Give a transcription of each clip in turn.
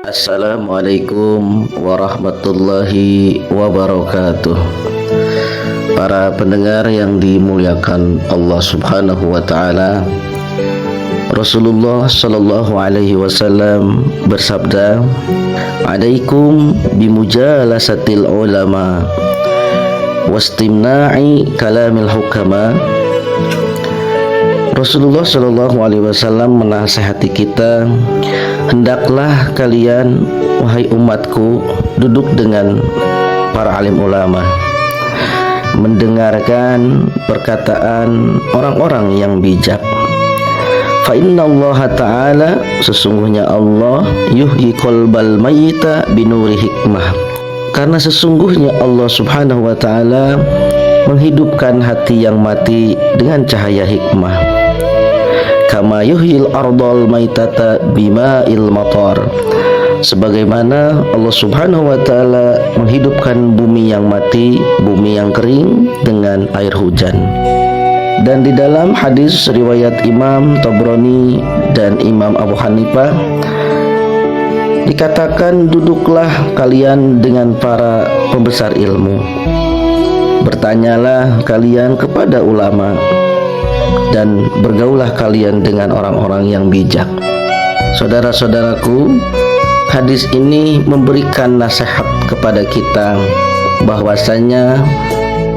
Assalamualaikum warahmatullahi wabarakatuh. Para pendengar yang dimuliakan Allah Subhanahu wa taala, Rasulullah sallallahu alaihi wasallam bersabda, "Alaikum bimujalasatil ulama wastimna'i kalamil hukama." Rasulullah sallallahu alaihi wasallam menasihati kita, hendaklah kalian, wahai umatku, duduk dengan para alim ulama, mendengarkan perkataan orang-orang yang bijak. Fa inna Allah ta'ala, sesungguhnya Allah, yuhyi qalbal mayyita binuri hikmah, karena sesungguhnya Allah subhanahu wa ta'ala menghidupkan hati yang mati dengan cahaya hikmah. Kama yuhyil ardal maitata bima'il matar, sebagaimana Allah subhanahu wa ta'ala menghidupkan bumi yang mati, bumi yang kering, dengan air hujan. Dan di dalam hadis riwayat Imam Tabrani dan Imam Abu Hanifah dikatakan, duduklah kalian dengan para pembesar ilmu, bertanyalah kalian kepada ulama, dan bergaulah kalian dengan orang-orang yang bijak. Saudara-saudaraku, hadis ini memberikan nasihat kepada kita bahwasanya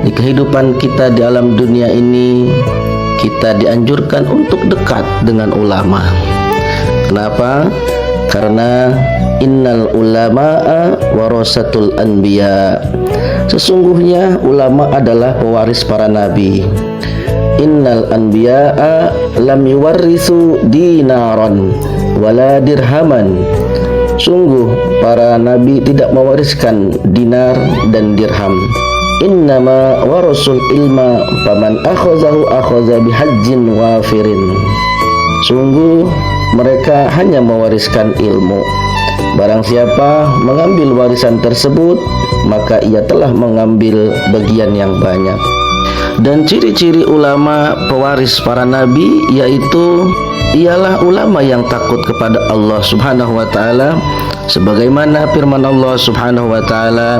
di kehidupan kita di alam dunia ini, kita dianjurkan untuk dekat dengan ulama. Kenapa? Karena innal ulama'a warasatul anbiya, sesungguhnya ulama adalah pewaris para nabi. Innal anbiya'a lam yuwarrisu dinaran wala dirhaman, sungguh para nabi tidak mewariskan dinar dan dirham. Innama warasul ilma faman akhazahu akhaza bihajjin wafirin, sungguh mereka hanya mewariskan ilmu. Barang siapa mengambil warisan tersebut, maka ia telah mengambil bagian yang banyak. Dan ciri-ciri ulama pewaris para nabi yaitu ialah ulama yang takut kepada Allah subhanahu wa ta'ala, sebagaimana firman Allah subhanahu wa ta'ala,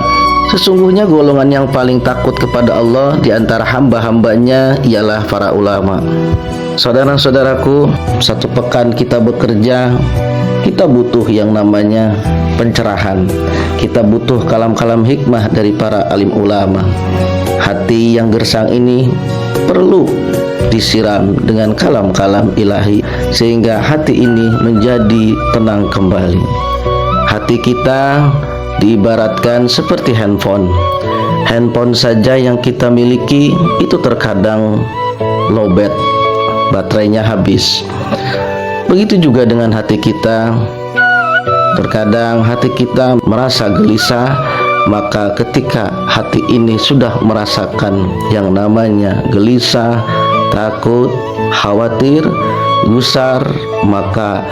sesungguhnya golongan yang paling takut kepada Allah di antara hamba-hambanya ialah para ulama. Saudara-saudaraku, satu pekan kita bekerja, kita butuh yang namanya pencerahan, kita butuh kalam-kalam hikmah dari para alim ulama. Hati yang gersang ini perlu disiram dengan kalam-kalam ilahi, sehingga hati ini menjadi tenang kembali. Hati kita diibaratkan seperti handphone. Handphone saja yang kita miliki itu terkadang lowbat, baterainya habis. Begitu juga dengan hati kita. Terkadang hati kita merasa gelisah, maka ketika hati ini sudah merasakan yang namanya gelisah, takut, khawatir, gusar, maka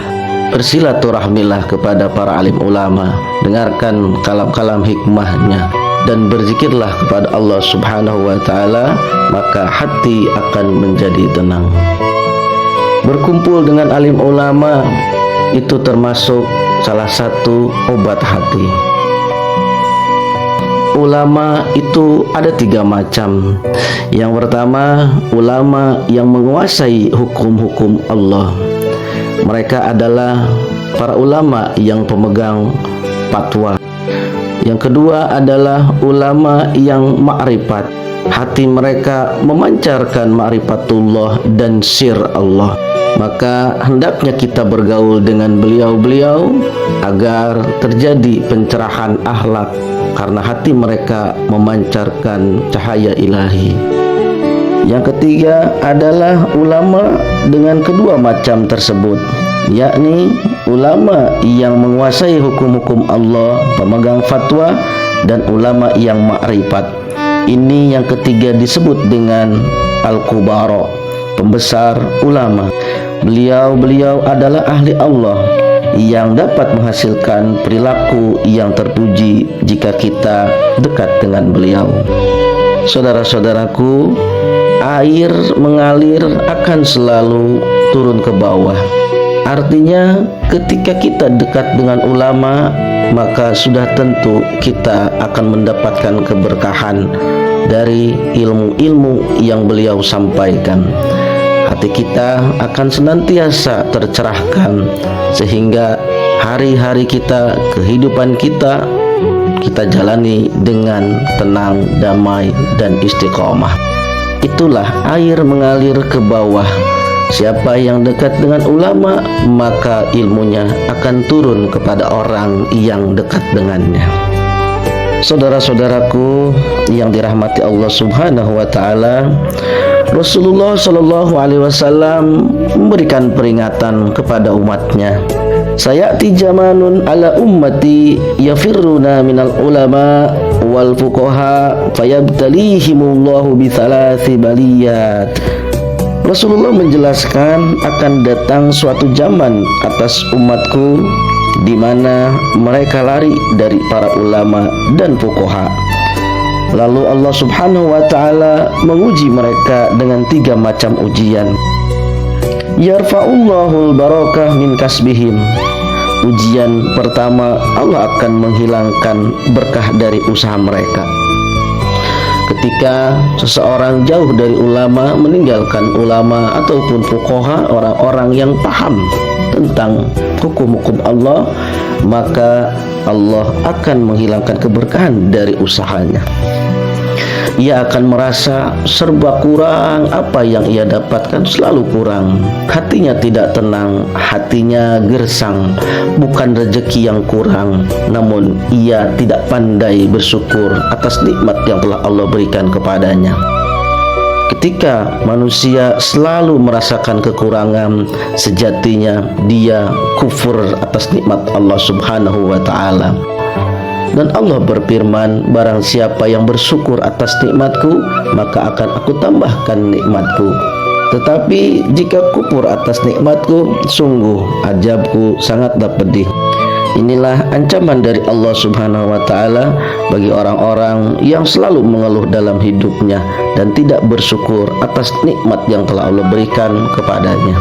bersilaturahmilah kepada para alim ulama, dengarkan kalam-kalam hikmahnya, dan berzikirlah kepada Allah subhanahu wa ta'ala, maka hati akan menjadi tenang. Berkumpul dengan alim ulama itu termasuk salah satu obat hati. Ulama itu ada 3 macam. Yang pertama, ulama yang menguasai hukum-hukum Allah. Mereka adalah para ulama yang pemegang fatwa. Yang kedua adalah ulama yang ma'rifat. Hati mereka memancarkan ma'rifatullah dan sir Allah. Maka hendaknya kita bergaul dengan beliau-beliau agar terjadi pencerahan akhlak, karena hati mereka memancarkan cahaya ilahi. Yang ketiga adalah ulama dengan kedua macam tersebut, yakni ulama yang menguasai hukum-hukum Allah, pemegang fatwa, dan ulama yang ma'rifat. Ini yang ketiga disebut dengan al-kubara, pembesar ulama. Beliau-beliau adalah ahli Allah yang dapat menghasilkan perilaku yang terpuji jika kita dekat dengan beliau. Saudara-saudaraku, air mengalir akan selalu turun ke bawah. Artinya ketika kita dekat dengan ulama, maka sudah tentu kita akan mendapatkan keberkahan dari ilmu-ilmu yang beliau sampaikan. Hati kita akan senantiasa tercerahkan, sehingga hari-hari kita, kehidupan kita jalani dengan tenang, damai, dan istiqomah. Itulah air mengalir ke bawah. Siapa yang dekat dengan ulama, maka ilmunya akan turun kepada orang yang dekat dengannya. Saudara-saudaraku yang dirahmati Allah Subhanahu wa taala, Rasulullah Shallallahu alaihi wasallam memberikan peringatan kepada umatnya. Sayati zamanun ala ummati yafirruna minal ulama wal fuqaha fayabtalihimullahu bi thalathi baliyat. Rasulullah menjelaskan akan datang suatu zaman atas umatku di mana mereka lari dari para ulama dan fuqaha. Lalu Allah Subhanahu wa taala menguji mereka dengan 3 macam ujian. Yarfa'ullahul barakah min kasbihim. Ujian pertama, Allah akan menghilangkan berkah dari usaha mereka. Ketika seseorang jauh dari ulama, meninggalkan ulama ataupun fuqaha, orang-orang yang paham tentang hukum-hukum Allah, maka Allah akan menghilangkan keberkahan dari usahanya. Ia akan merasa serba kurang, apa yang ia dapatkan selalu kurang. Hatinya tidak tenang, hatinya gersang. Bukan rezeki yang kurang, namun ia tidak pandai bersyukur atas nikmat yang telah Allah berikan kepadanya. Ketika manusia selalu merasakan kekurangan, sejatinya dia kufur atas nikmat Allah Subhanahu wa taala. Dan Allah berfirman, barang siapa yang bersyukur atas nikmatku, maka akan aku tambahkan nikmatku. Tetapi jika kufur atas nikmatku, sungguh azabku sangatlah pedih. Inilah ancaman dari Allah Subhanahu wa taala bagi orang-orang yang selalu mengeluh dalam hidupnya dan tidak bersyukur atas nikmat yang telah Allah berikan kepadanya.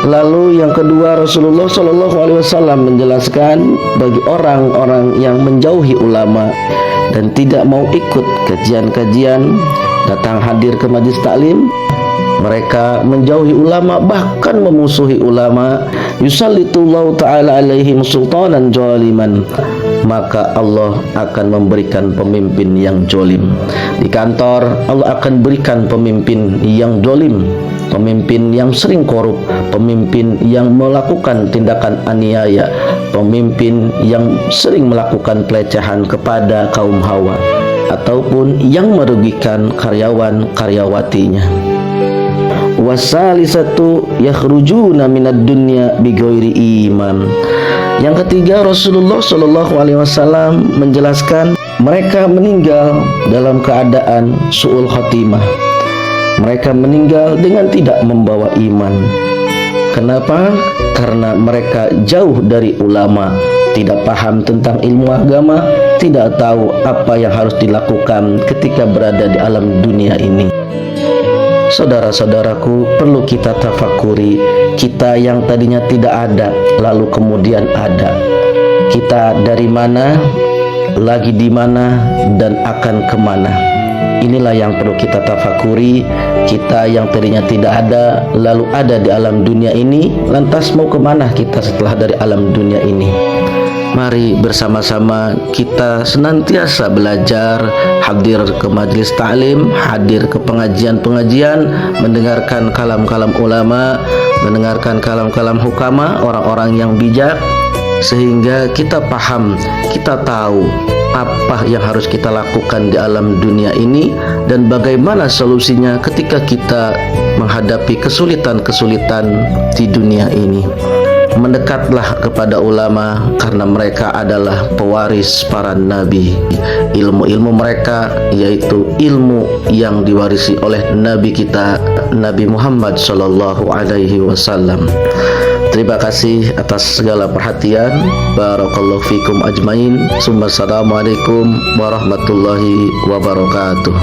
Lalu yang kedua, Rasulullah Shallallahu alaihi wasallam menjelaskan bagi orang-orang yang menjauhi ulama dan tidak mau ikut kajian-kajian, datang hadir ke majlis taklim, mereka menjauhi ulama, bahkan memusuhi ulama, yusallitullahu ta'ala alaihim sultanan zaliman, maka Allah akan memberikan pemimpin yang zalim. Di kantor Allah akan berikan pemimpin yang zalim, pemimpin yang sering korup, pemimpin yang melakukan tindakan aniaya, pemimpin yang sering melakukan pelecehan kepada kaum hawa, ataupun yang merugikan karyawan-karyawatinya. Wasalisatu yakhrujuna minad dunya bighairi iman. Yang ketiga, Rasulullah Shallallahu alaihi wasallam menjelaskan mereka meninggal dalam keadaan su'ul khatimah. Mereka meninggal dengan tidak membawa iman. Kenapa? Karena mereka jauh dari ulama, tidak paham tentang ilmu agama, tidak tahu apa yang harus dilakukan ketika berada di alam dunia ini. Saudara-saudaraku, perlu kita tafakuri, kita yang tadinya tidak ada, lalu kemudian ada. Kita dari mana, lagi di mana, dan akan kemana. Inilah yang perlu kita tafakuri. Kita yang tadinya tidak ada, lalu ada di alam dunia ini, lantas mau kemana kita setelah dari alam dunia ini? Mari bersama-sama kita senantiasa belajar, hadir ke majlis ta'lim, hadir ke pengajian-pengajian, mendengarkan kalam-kalam ulama, mendengarkan kalam-kalam hukama, orang-orang yang bijak, sehingga kita paham, kita tahu apa yang harus kita lakukan di alam dunia ini dan bagaimana solusinya ketika kita menghadapi kesulitan-kesulitan di dunia ini. Mendekatlah kepada ulama karena mereka adalah pewaris para nabi. Ilmu-ilmu mereka yaitu ilmu yang diwarisi oleh nabi kita, Nabi Muhammad sallallahu alaihi wasallam. Terima kasih atas segala perhatian. Barakallahu fikum ajmain. Assalamualaikum warahmatullahi wabarakatuh.